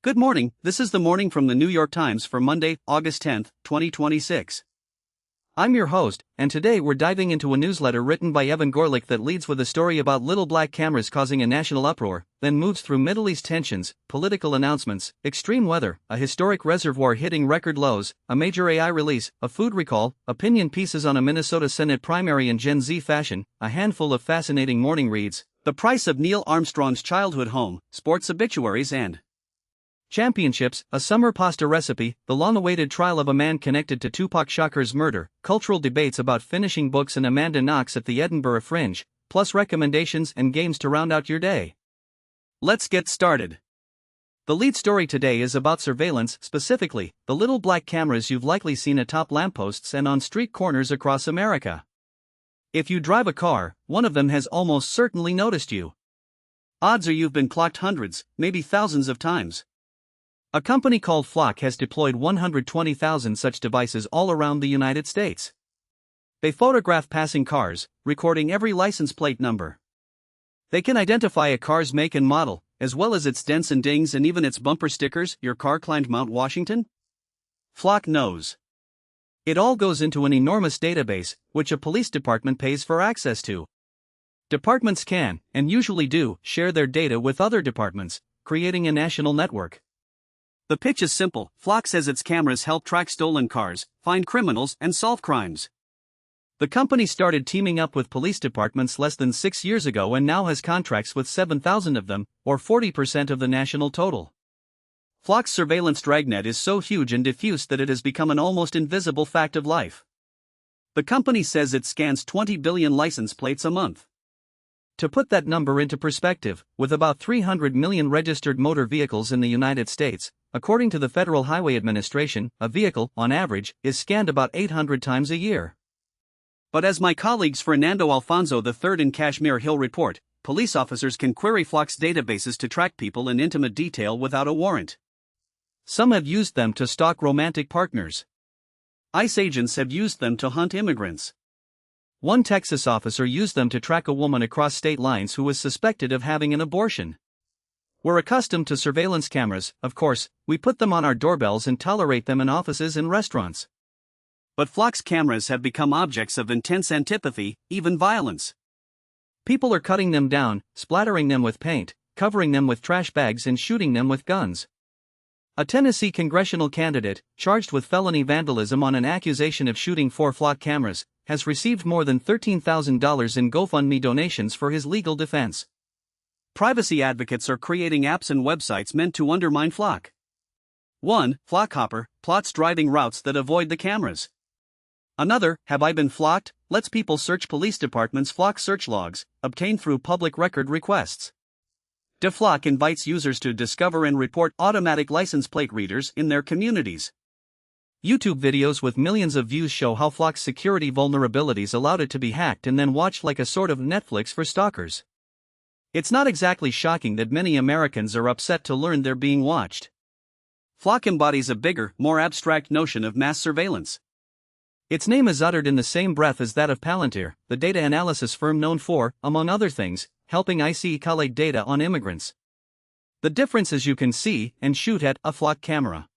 Good morning, this is the morning from the New York Times for Monday, August 10, 2026. I'm your host, and today we're diving into a newsletter written by Evan Gorlick that leads with a story about little black cameras causing a national uproar, then moves through Middle East tensions, political announcements, extreme weather, a historic reservoir hitting record lows, a major AI release, a food recall, opinion pieces on a Minnesota Senate primary in Gen Z fashion, a handful of fascinating morning reads, the price of Neil Armstrong's childhood home, sports obituaries and championships, a summer pasta recipe, the long-awaited trial of a man connected to Tupac Shakur's murder, cultural debates about finishing books and Amanda Knox at the Edinburgh Fringe, plus recommendations and games to round out your day. Let's get started. The lead story today is about surveillance, specifically, the little black cameras you've likely seen atop lampposts and on street corners across America. If you drive a car, one of them has almost certainly noticed you. Odds are you've been clocked hundreds, maybe thousands of times. A company called Flock has deployed 120,000 such devices all around the United States. They photograph passing cars, recording every license plate number. They can identify a car's make and model, as well as its dents and dings and even its bumper stickers. Your car climbed Mount Washington? Flock knows. It all goes into an enormous database, which a police department pays for access to. Departments can, and usually do, share their data with other departments, creating a national network. The pitch is simple. Flock says its cameras help track stolen cars, find criminals, and solve crimes. The company started teaming up with police departments less than 6 years ago and now has contracts with 7,000 of them, or 40% of the national total. Flock's surveillance dragnet is so huge and diffuse that it has become an almost invisible fact of life. The company says it scans 20 billion license plates a month. To put that number into perspective, with about 300 million registered motor vehicles in the United States, according to the Federal Highway Administration, a vehicle, on average, is scanned about 800 times a year. But as my colleagues Fernando Alfonso III and Kashmir Hill report, police officers can query Flock's databases to track people in intimate detail without a warrant. Some have used them to stalk romantic partners. ICE agents have used them to hunt immigrants. One Texas officer used them to track a woman across state lines who was suspected of having an abortion. We're accustomed to surveillance cameras, of course, we put them on our doorbells and tolerate them in offices and restaurants. But Flock's cameras have become objects of intense antipathy, even violence. People are cutting them down, splattering them with paint, covering them with trash bags and shooting them with guns. A Tennessee congressional candidate, charged with felony vandalism on an accusation of shooting 4 Flock cameras, has received more than $13,000 in GoFundMe donations for his legal defense. Privacy advocates are creating apps and websites meant to undermine Flock. 1. Flockhopper plots driving routes that avoid the cameras. Another, Have I Been Flocked? Lets people search police departments' Flock search logs, obtained through public record requests. DeFlock invites users to discover and report automatic license plate readers in their communities. YouTube videos with millions of views show how Flock's security vulnerabilities allowed it to be hacked and then watched like a sort of Netflix for stalkers. It's not exactly shocking that many Americans are upset to learn they're being watched. Flock embodies a bigger, more abstract notion of mass surveillance. Its name is uttered in the same breath as that of Palantir, the data analysis firm known for, among other things, helping ICE collate data on immigrants. The difference is you can see and shoot at a Flock camera.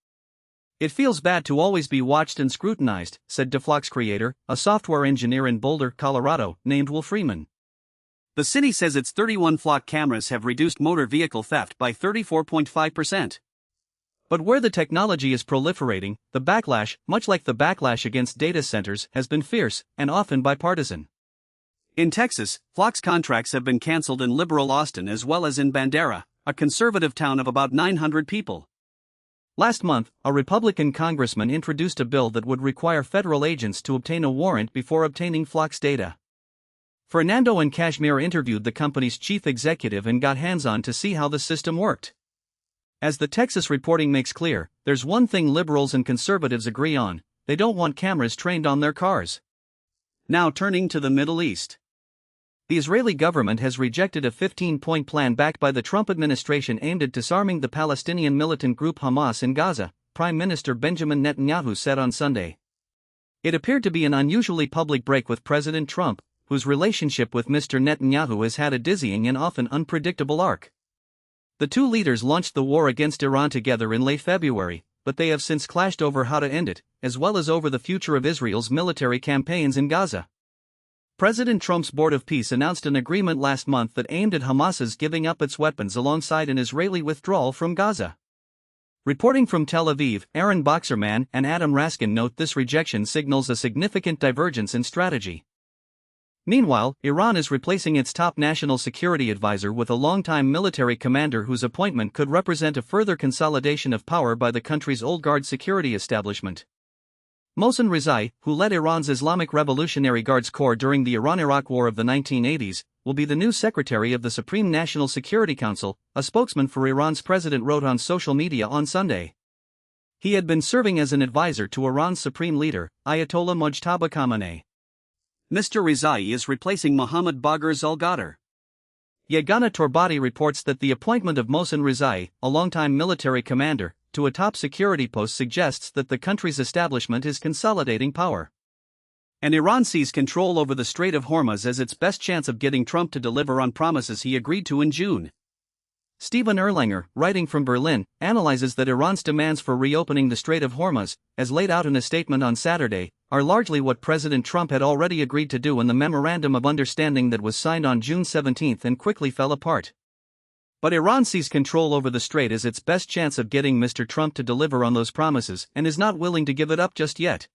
It feels bad to always be watched and scrutinized, said DeFlock's creator, a software engineer in Boulder, Colorado, named Will Freeman. The city says its 31 Flock cameras have reduced motor vehicle theft by 34.5%. But where the technology is proliferating, the backlash, much like the backlash against data centers, has been fierce, and often bipartisan. In Texas, Flock's contracts have been canceled in liberal Austin as well as in Bandera, a conservative town of about 900 people. Last month, a Republican congressman introduced a bill that would require federal agents to obtain a warrant before obtaining Flock's data. Fernando and Kashmir interviewed the company's chief executive and got hands-on to see how the system worked. As the Texas reporting makes clear, there's one thing liberals and conservatives agree on: they don't want cameras trained on their cars. Now turning to the Middle East. The Israeli government has rejected a 15-point plan backed by the Trump administration aimed at disarming the Palestinian militant group Hamas in Gaza, Prime Minister Benjamin Netanyahu said on Sunday. It appeared to be an unusually public break with President Trump, whose relationship with Mr. Netanyahu has had a dizzying and often unpredictable arc. The two leaders launched the war against Iran together in late February, but they have since clashed over how to end it, as well as over the future of Israel's military campaigns in Gaza. President Trump's Board of Peace announced an agreement last month that aimed at Hamas's giving up its weapons alongside an Israeli withdrawal from Gaza. Reporting from Tel Aviv, Aaron Boxerman and Adam Raskin note this rejection signals a significant divergence in strategy. Meanwhile, Iran is replacing its top national security advisor with a longtime military commander whose appointment could represent a further consolidation of power by the country's old guard security establishment. Mohsen Rezai, who led Iran's Islamic Revolutionary Guards Corps during the Iran-Iraq War of the 1980s, will be the new secretary of the Supreme National Security Council, a spokesman for Iran's president wrote on social media on Sunday. He had been serving as an advisor to Iran's supreme leader, Ayatollah Mojtaba Khamenei. Mr. Rezai is replacing Mohammad Bagher Zolgadar. Yagana Torbati reports that the appointment of Mohsen Rezai, a longtime military commander, to a top security post suggests that the country's establishment is consolidating power. And Iran sees control over the Strait of Hormuz as its best chance of getting Trump to deliver on promises he agreed to in June. Stephen Erlanger, writing from Berlin, analyzes that Iran's demands for reopening the Strait of Hormuz, as laid out in a statement on Saturday, are largely what President Trump had already agreed to do in the Memorandum of Understanding that was signed on June 17 and quickly fell apart. But Iran sees control over the strait as its best chance of getting Mr. Trump to deliver on those promises and is not willing to give it up just yet.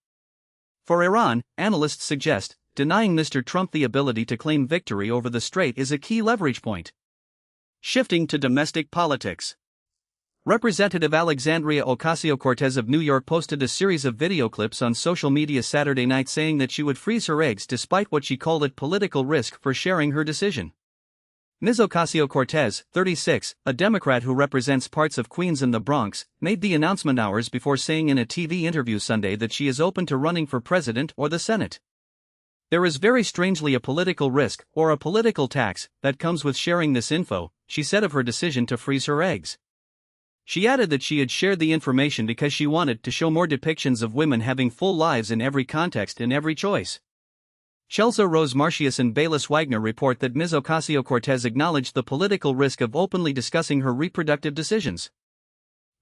For Iran, analysts suggest, denying Mr. Trump the ability to claim victory over the strait is a key leverage point. Shifting to domestic politics. Representative Alexandria Ocasio-Cortez of New York posted a series of video clips on social media Saturday night saying that she would freeze her eggs despite what she called it political risk for sharing her decision. Ms. Ocasio-Cortez, 36, a Democrat who represents parts of Queens and the Bronx, made the announcement hours before saying in a TV interview Sunday that she is open to running for president or the Senate. There is very strangely a political risk, or a political tax, that comes with sharing this info, she said of her decision to freeze her eggs. She added that she had shared the information because she wanted to show more depictions of women having full lives in every context and every choice. Chelsea Rose Marcius and Bayless Wagner report that Ms. Ocasio-Cortez acknowledged the political risk of openly discussing her reproductive decisions.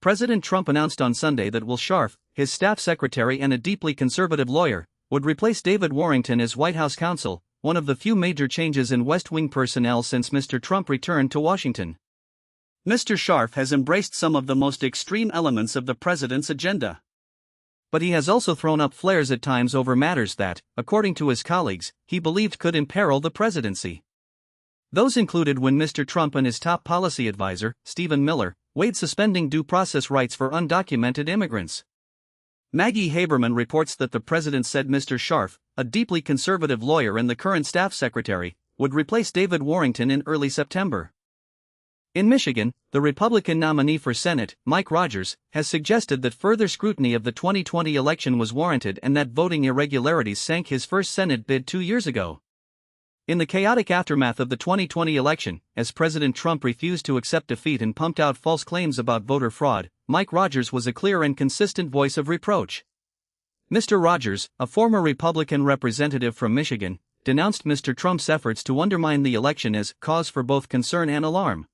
President Trump announced on Sunday that Will Scharf, his staff secretary and a deeply conservative lawyer, would replace David Warrington as White House counsel, one of the few major changes in West Wing personnel since Mr. Trump returned to Washington. Mr. Scharf has embraced some of the most extreme elements of the president's agenda. But he has also thrown up flares at times over matters that, according to his colleagues, he believed could imperil the presidency. Those included when Mr. Trump and his top policy advisor, Stephen Miller, weighed suspending due process rights for undocumented immigrants. Maggie Haberman reports that the president said Mr. Scharf, a deeply conservative lawyer and the current staff secretary, would replace David Warrington in early September. In Michigan, the Republican nominee for Senate, Mike Rogers, has suggested that further scrutiny of the 2020 election was warranted and that voting irregularities sank his first Senate bid 2 years ago. In the chaotic aftermath of the 2020 election, as President Trump refused to accept defeat and pumped out false claims about voter fraud, Mike Rogers was a clear and consistent voice of reproach. Mr. Rogers, a former Republican representative from Michigan, denounced Mr. Trump's efforts to undermine the election as cause for both concern and alarm.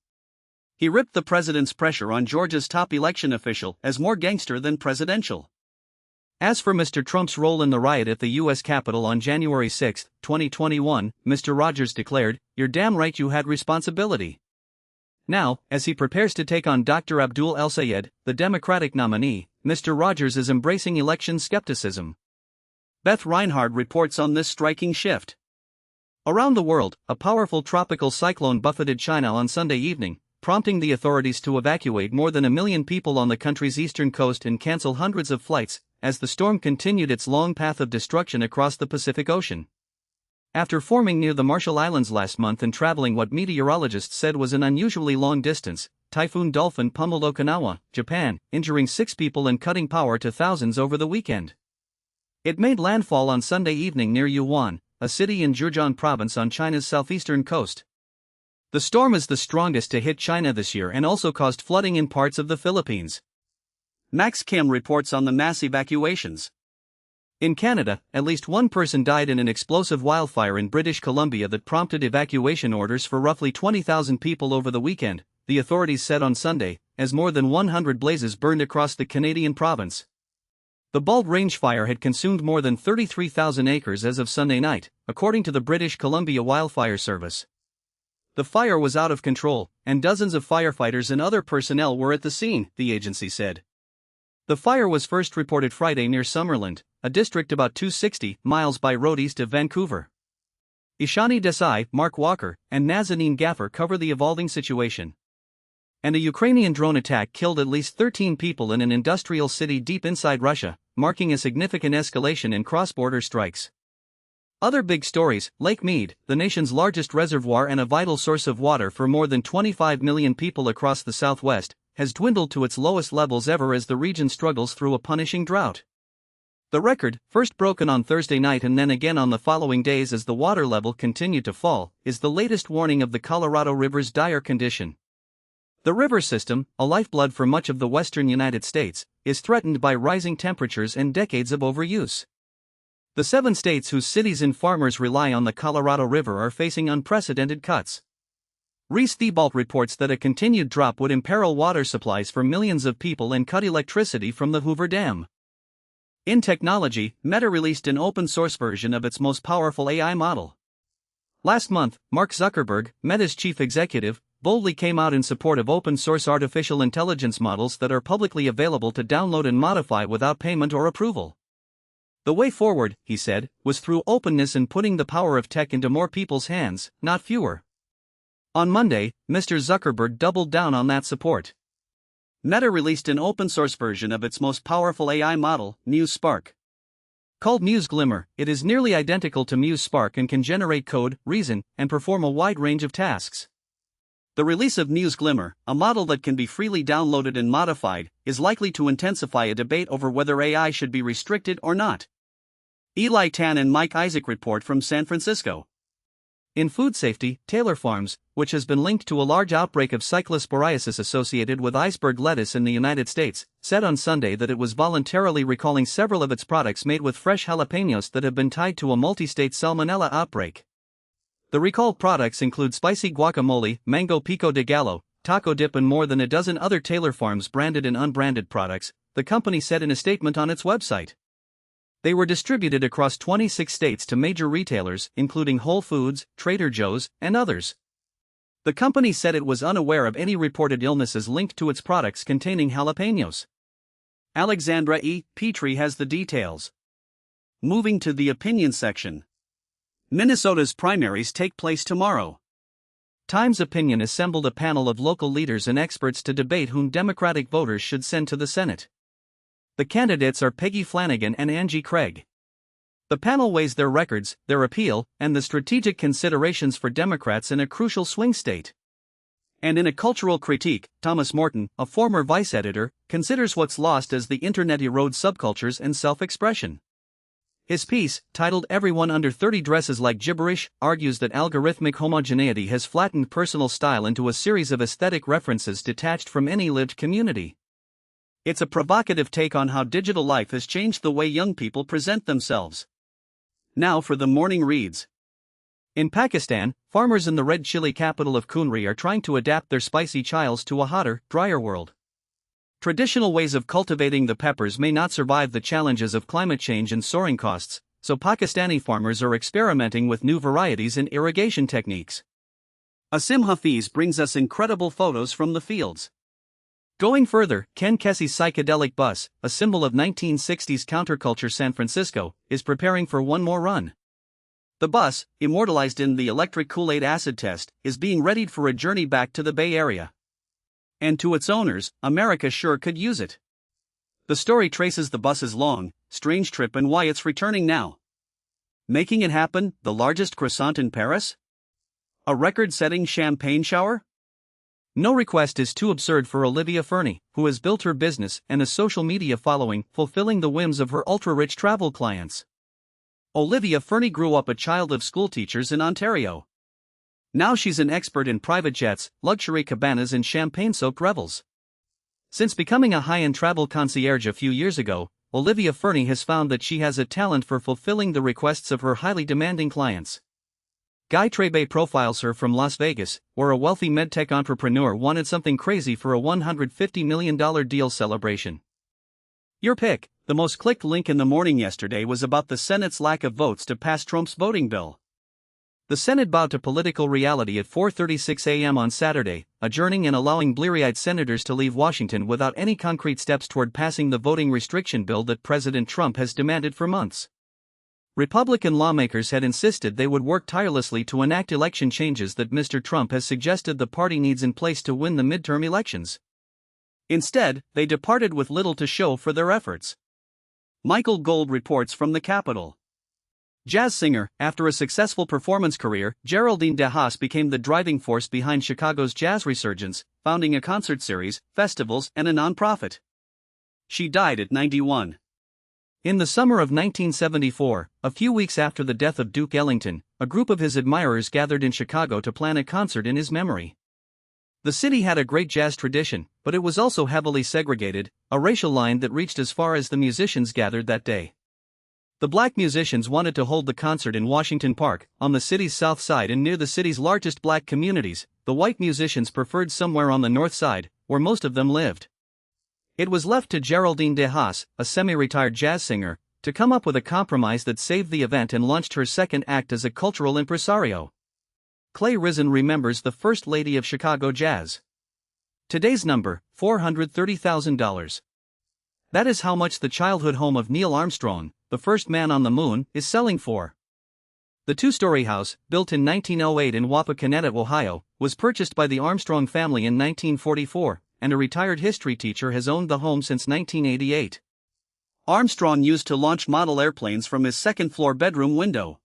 He ripped the president's pressure on Georgia's top election official as more gangster than presidential. As for Mr. Trump's role in the riot at the U.S. Capitol on January 6, 2021, Mr. Rogers declared, "You're damn right you had responsibility." Now, as he prepares to take on Dr. Abdul El-Sayed, the Democratic nominee, Mr. Rogers is embracing election skepticism. Beth Reinhard reports on this striking shift. Around the world, a powerful tropical cyclone buffeted China on Sunday evening, prompting the authorities to evacuate more than 1 million people on the country's eastern coast and cancel hundreds of flights, as the storm continued its long path of destruction across the Pacific Ocean. After forming near the Marshall Islands last month and traveling what meteorologists said was an unusually long distance, Typhoon Dolphin pummeled Okinawa, Japan, injuring 6 people and cutting power to thousands over the weekend. It made landfall on Sunday evening near Yuan, a city in Zhejiang province on China's southeastern coast. The storm is the strongest to hit China this year and also caused flooding in parts of the Philippines. Max Kim reports on the mass evacuations. In Canada, at least one person died in an explosive wildfire in British Columbia that prompted evacuation orders for roughly 20,000 people over the weekend, the authorities said on Sunday, as more than 100 blazes burned across the Canadian province. The Bald Range fire had consumed more than 33,000 acres as of Sunday night, according to the British Columbia Wildfire Service. The fire was out of control, and dozens of firefighters and other personnel were at the scene, the agency said. The fire was first reported Friday near Summerland, a district about 260 miles by road east of Vancouver. Ishani Desai, Mark Walker, and Nazanin Gaffer cover the evolving situation. And a Ukrainian drone attack killed at least 13 people in an industrial city deep inside Russia, marking a significant escalation in cross-border strikes. Other big stories: Lake Mead, the nation's largest reservoir and a vital source of water for more than 25 million people across the Southwest, has dwindled to its lowest levels ever as the region struggles through a punishing drought. The record, first broken on Thursday night and then again on the following days as the water level continued to fall, is the latest warning of the Colorado River's dire condition. The river system, a lifeblood for much of the western United States, is threatened by rising temperatures and decades of overuse. The 7 states whose cities and farmers rely on the Colorado River are facing unprecedented cuts. Reese Thibault reports that a continued drop would imperil water supplies for millions of people and cut electricity from the Hoover Dam. In technology, Meta released an open-source version of its most powerful AI model. Last month, Mark Zuckerberg, Meta's chief executive, boldly came out in support of open-source artificial intelligence models that are publicly available to download and modify without payment or approval. The way forward, he said, was through openness and putting the power of tech into more people's hands, not fewer. On Monday, Mr. Zuckerberg doubled down on that support. Meta released an open-source version of its most powerful AI model, Muse Spark. Called Muse Glimmer, it is nearly identical to Muse Spark and can generate code, reason, and perform a wide range of tasks. The release of Muse Glimmer, a model that can be freely downloaded and modified, is likely to intensify a debate over whether AI should be restricted or not. Eli Tan and Mike Isaac report from San Francisco. In food safety, Taylor Farms, which has been linked to a large outbreak of cyclosporiasis associated with iceberg lettuce in the United States, said on Sunday that it was voluntarily recalling several of its products made with fresh jalapenos that have been tied to a multi-state salmonella outbreak. The recalled products include spicy guacamole, mango pico de gallo, taco dip and more than a dozen other Taylor Farms branded and unbranded products, the company said in a statement on its website. They were distributed across 26 states to major retailers, including Whole Foods, Trader Joe's, and others. The company said it was unaware of any reported illnesses linked to its products containing jalapenos. Alexandra E. Petrie has the details. Moving to the opinion section. Minnesota's primaries take place tomorrow. Times Opinion assembled a panel of local leaders and experts to debate whom Democratic voters should send to the Senate. The candidates are Peggy Flanagan and Angie Craig. The panel weighs their records, their appeal, and the strategic considerations for Democrats in a crucial swing state. And in a cultural critique, Thomas Morton, a former vice editor, considers what's lost as the internet erodes subcultures and self-expression. His piece, titled "Everyone Under 30 Dresses Like Gibberish," argues that algorithmic homogeneity has flattened personal style into a series of aesthetic references detached from any lived community. It's a provocative take on how digital life has changed the way young people present themselves. Now for the morning reads. In Pakistan, farmers in the red chili capital of Kunri are trying to adapt their spicy chiles to a hotter, drier world. Traditional ways of cultivating the peppers may not survive the challenges of climate change and soaring costs, so Pakistani farmers are experimenting with new varieties and irrigation techniques. Asim Hafiz brings us incredible photos from the fields. Going further, Ken Kesey's psychedelic bus, a symbol of 1960s counterculture San Francisco, is preparing for one more run. The bus, immortalized in the electric Kool-Aid acid test, is being readied for a journey back to the Bay Area. And to its owners, America sure could use it. The story traces the bus's long, strange trip and why it's returning now. Making it happen, the largest croissant in Paris? A record-setting champagne shower? No request is too absurd for Olivia Fernie, who has built her business and a social media following, fulfilling the whims of her ultra-rich travel clients. Olivia Fernie grew up a child of schoolteachers in Ontario. Now she's an expert in private jets, luxury cabanas and champagne-soaked revels. Since becoming a high-end travel concierge a few years ago, Olivia Fernie has found that she has a talent for fulfilling the requests of her highly demanding clients. Guy Trebe profiles her from Las Vegas, where a wealthy medtech entrepreneur wanted something crazy for a $150 million deal celebration. Your pick. The most clicked link in the morning yesterday was about the Senate's lack of votes to pass Trump's voting bill. The Senate bowed to political reality at 4:36 a.m. on Saturday, adjourning and allowing bleary-eyed senators to leave Washington without any concrete steps toward passing the voting restriction bill that President Trump has demanded for months. Republican lawmakers had insisted they would work tirelessly to enact election changes that Mr. Trump has suggested the party needs in place to win the midterm elections. Instead, they departed with little to show for their efforts. Michael Gold reports from the Capitol. Jazz singer, after a successful performance career, Geraldine DeHaas became the driving force behind Chicago's jazz resurgence, founding a concert series, festivals, and a nonprofit. She died at 91. In the summer of 1974, a few weeks after the death of Duke Ellington, a group of his admirers gathered in Chicago to plan a concert in his memory. The city had a great jazz tradition, but it was also heavily segregated, a racial line that reached as far as the musicians gathered that day. The black musicians wanted to hold the concert in Washington Park, on the city's south side and near the city's largest black communities. The white musicians preferred somewhere on the north side, where most of them lived. It was left to Geraldine DeHaas, a semi-retired jazz singer, to come up with a compromise that saved the event and launched her second act as a cultural impresario. Clay Risen remembers the First Lady of Chicago Jazz. Today's number, $430,000. That is how much the childhood home of Neil Armstrong, the first man on the moon, is selling for. The two-story house, built in 1908 in Wapakoneta, Ohio, was purchased by the Armstrong family in 1944, and a retired history teacher has owned the home since 1988. Armstrong used to launch model airplanes from his second-floor bedroom window.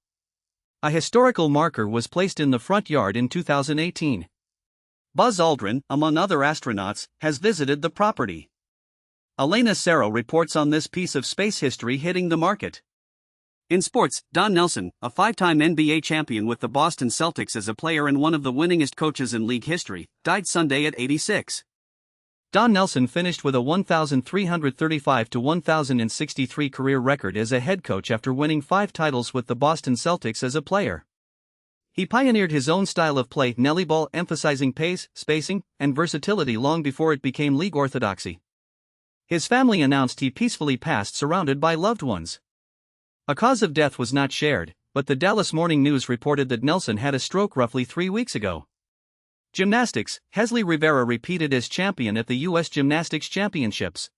A historical marker was placed in the front yard in 2018. Buzz Aldrin, among other astronauts, has visited the property. Elena Serro reports on this piece of space history hitting the market. In sports, Don Nelson, a five-time NBA champion with the Boston Celtics as a player and one of the winningest coaches in league history, died Sunday at 86. Don Nelson finished with a 1,335-1,063 career record as a head coach after winning 5 titles with the Boston Celtics as a player. He pioneered his own style of play, Nellyball, emphasizing pace, spacing, and versatility long before it became league orthodoxy. His family announced he peacefully passed surrounded by loved ones. A cause of death was not shared, but the Dallas Morning News reported that Nelson had a stroke roughly 3 weeks ago. Gymnastics, Hesly Rivera repeated as champion at the U.S. Gymnastics Championships.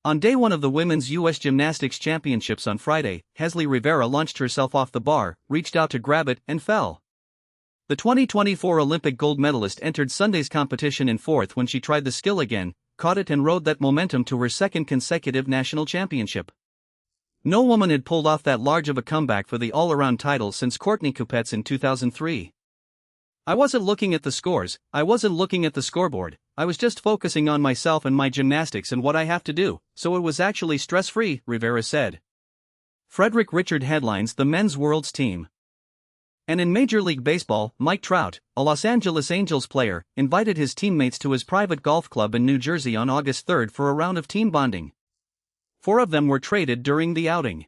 On day 1 of the Women's U.S. Gymnastics Championships on Friday, Hesly Rivera launched herself off the bar, reached out to grab it, and fell. The 2024 Olympic gold medalist entered Sunday's competition in 4th when she tried the skill again, caught it and rode that momentum to her second consecutive national championship. No woman had pulled off that large of a comeback for the all-around title since Courtney Kupets in 2003. I wasn't looking at the scores, I wasn't looking at the scoreboard, I was just focusing on myself and my gymnastics and what I have to do, so it was actually stress-free, Rivera said. Frederick Richard headlines the men's world's team. And in Major League Baseball, Mike Trout, a Los Angeles Angels player, invited his teammates to his private golf club in New Jersey on August 3 for a round of team bonding. 4 of them were traded during the outing.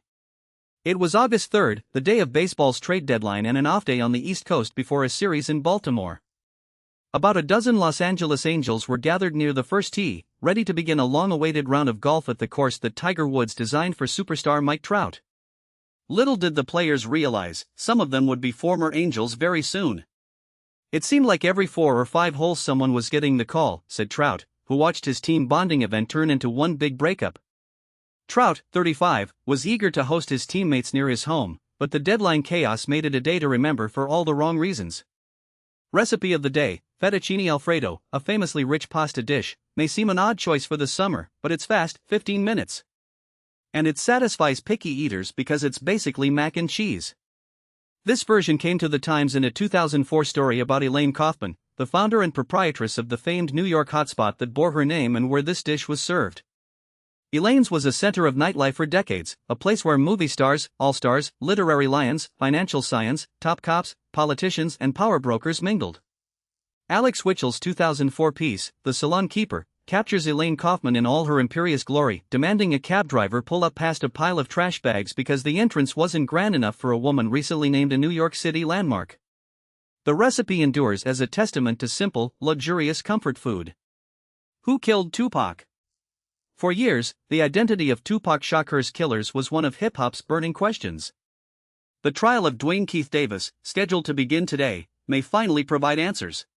It was August 3, the day of baseball's trade deadline and an off day on the East Coast before a series in Baltimore. About a dozen Los Angeles Angels were gathered near the first tee, ready to begin a long-awaited round of golf at the course that Tiger Woods designed for superstar Mike Trout. Little did the players realize, some of them would be former Angels very soon. It seemed like every 4 or 5 holes someone was getting the call, said Trout, who watched his team bonding event turn into one big breakup. Trout, 35, was eager to host his teammates near his home, but the deadline chaos made it a day to remember for all the wrong reasons. Recipe of the day, fettuccine alfredo, a famously rich pasta dish, may seem an odd choice for the summer, but it's fast, 15 minutes. And it satisfies picky eaters because it's basically mac and cheese. This version came to the Times in a 2004 story about Elaine Kaufman, the founder and proprietress of the famed New York hotspot that bore her name and where this dish was served. Elaine's was a center of nightlife for decades, a place where movie stars, all-stars, literary lions, financial scions, top cops, politicians and power brokers mingled. Alex Witchell's 2004 piece, The Salon Keeper, captures Elaine Kaufman in all her imperious glory, demanding a cab driver pull up past a pile of trash bags because the entrance wasn't grand enough for a woman recently named a New York City landmark. The recipe endures as a testament to simple, luxurious comfort food. Who killed Tupac? For years, the identity of Tupac Shakur's killers was one of hip-hop's burning questions. The trial of Dwayne Keith Davis, scheduled to begin today, may finally provide answers.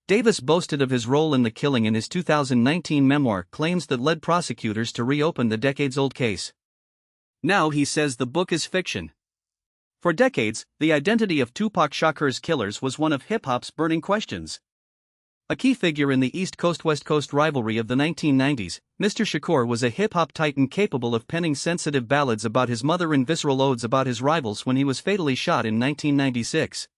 Davis boasted of his role in the killing in his 2019 memoir, claims that led prosecutors to reopen the decades-old case. Now he says the book is fiction. For decades, the identity of Tupac Shakur's killers was one of hip-hop's burning questions. A key figure in the East Coast-West Coast rivalry of the 1990s, Mr. Shakur was a hip-hop titan capable of penning sensitive ballads about his mother and visceral odes about his rivals when he was fatally shot in 1996.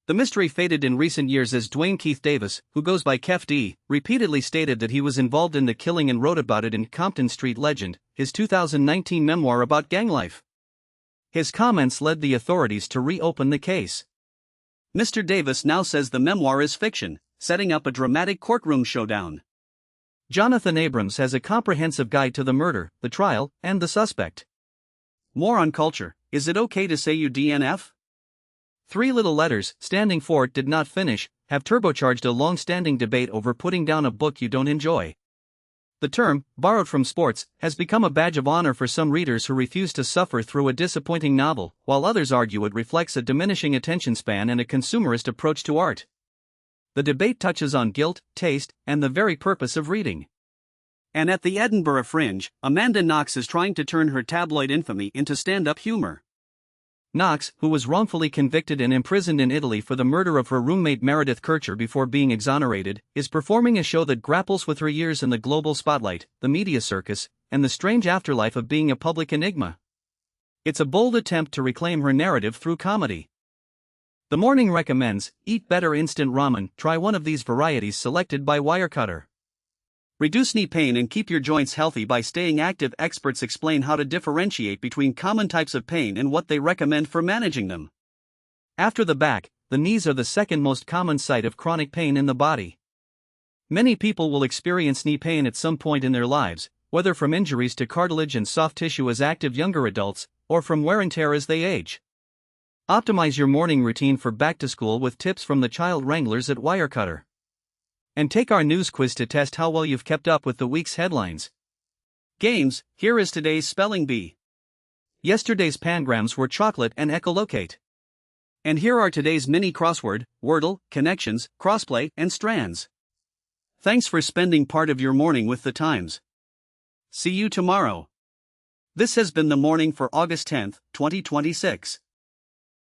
The mystery faded in recent years as Dwayne Keith Davis, who goes by Kef D, repeatedly stated that he was involved in the killing and wrote about it in Compton Street Legend, his 2019 memoir about gang life. His comments led the authorities to reopen the case. Mr. Davis now says the memoir is fiction, setting up a dramatic courtroom showdown. Jonathan Abrams has a comprehensive guide to the murder, the trial, and the suspect. More on culture. Is it okay to say you DNF? Three little letters, standing for "did not finish," have turbocharged a long-standing debate over putting down a book you don't enjoy. The term, borrowed from sports, has become a badge of honor for some readers who refuse to suffer through a disappointing novel, while others argue it reflects a diminishing attention span and a consumerist approach to art. The debate touches on guilt, taste, and the very purpose of reading. And at the Edinburgh Fringe, Amanda Knox is trying to turn her tabloid infamy into stand-up humor. Knox, who was wrongfully convicted and imprisoned in Italy for the murder of her roommate Meredith Kircher before being exonerated, is performing a show that grapples with her years in the global spotlight, the media circus, and the strange afterlife of being a public enigma. It's a bold attempt to reclaim her narrative through comedy. The Morning recommends, eat better instant ramen, try one of these varieties selected by Wirecutter. Reduce knee pain and keep your joints healthy by staying active. Experts explain how to differentiate between common types of pain and what they recommend for managing them. After the back, the knees are the second most common site of chronic pain in the body. Many people will experience knee pain at some point in their lives, whether from injuries to cartilage and soft tissue as active younger adults, or from wear and tear as they age. Optimize your morning routine for back to school with tips from the child wranglers at Wirecutter. And take our news quiz to test how well you've kept up with the week's headlines. Games, here is today's spelling bee. Yesterday's pangrams were chocolate and echolocate. And here are today's mini crossword, Wordle, connections, crossplay, and strands. Thanks for spending part of your morning with the Times. See you tomorrow. This has been the morning for August 10, 2026.